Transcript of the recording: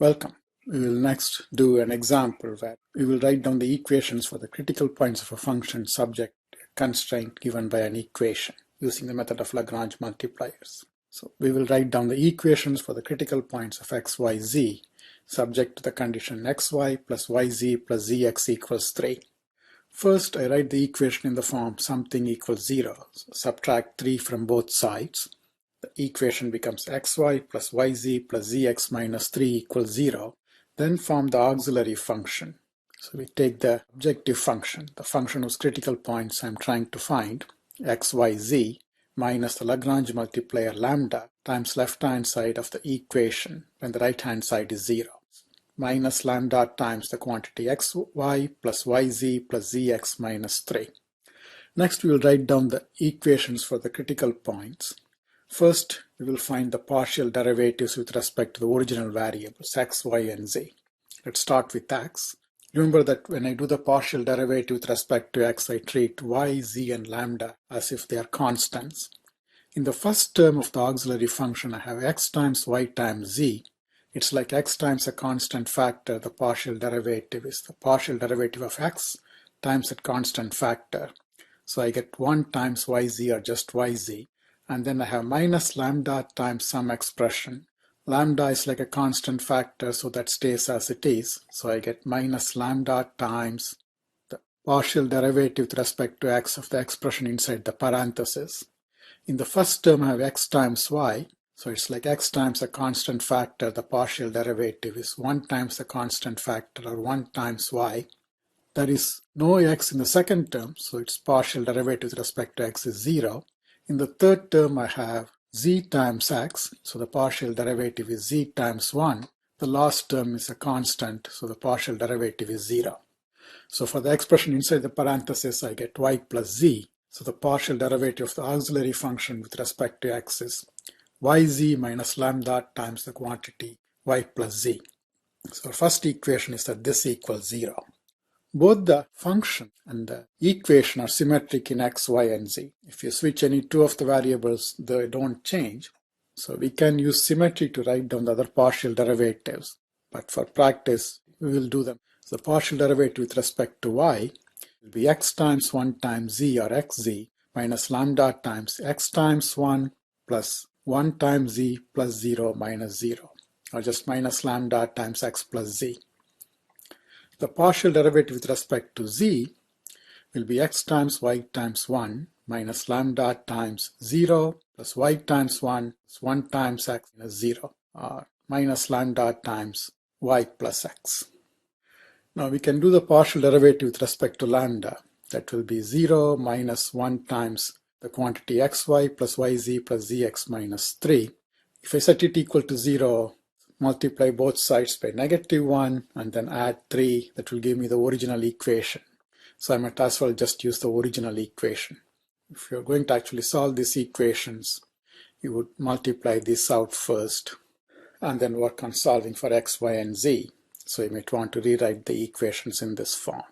Welcome. We will next do an example where we will write down the equations for the critical points of a function subject to a constraint given by an equation using the method of Lagrange multipliers. So we will write down the equations for the critical points of x, y, z subject to the condition xy plus yz plus zx equals 3. First, I write the equation in the form something equals 0. So subtract 3 from both sides. The equation becomes xy plus yz plus zx minus 3 equals 0. Then form the auxiliary function. So we take the objective function, the function whose critical points I'm trying to find, xyz, minus the Lagrange multiplier lambda times left-hand side of the equation when the right-hand side is 0. Minus lambda times the quantity xy plus yz plus zx minus 3. Next, we will write down the equations for the critical points. First, we will find the partial derivatives with respect to the original variables x, y, and z. Let's start with x. Remember that when I do the partial derivative with respect to x, I treat y, z, and lambda as if they are constants. In the first term of the auxiliary function, I have x times y times z. It's like x times a constant factor. The partial derivative is the partial derivative of x times a constant factor. So I get 1 times yz or just yz. And then I have minus lambda times some expression. Lambda is like a constant factor, so that stays as it is. So I get minus lambda times the partial derivative with respect to x of the expression inside the parenthesis. In the first term, I have x times y. So it's like x times a constant factor. The partial derivative is 1 times the constant factor, or 1 times y. There is no x in the second term, so its partial derivative with respect to x is 0. In the third term, I have z times x, so the partial derivative is z times 1. The last term is a constant, so the partial derivative is 0. So for the expression inside the parenthesis, I get y plus z. So the partial derivative of the auxiliary function with respect to x is yz minus lambda times the quantity y plus z. So our first equation is that this equals 0. Both the function and the equation are symmetric in x, y, and z. If you switch any two of the variables, they don't change. So we can use symmetry to write down the other partial derivatives. But for practice, we will do them. So the partial derivative with respect to y will be x times 1 times z or xz minus lambda times x times 1 plus 1 times z plus 0 minus 0, or just minus lambda times x plus z. The partial derivative with respect to z will be x times y times 1 minus lambda times 0 plus y times 1 plus 1 times x minus 0, or minus lambda times y plus x. Now we can do the partial derivative with respect to lambda. That will be 0 minus 1 times the quantity xy plus yz plus zx minus 3. If I set it equal to 0, multiply both sides by -1 and then add 3. That will give me the original equation. So I might as well just use the original equation. If you're going to actually solve these equations, you would multiply this out first and then work on solving for x, y, and z. So you might want to rewrite the equations in this form.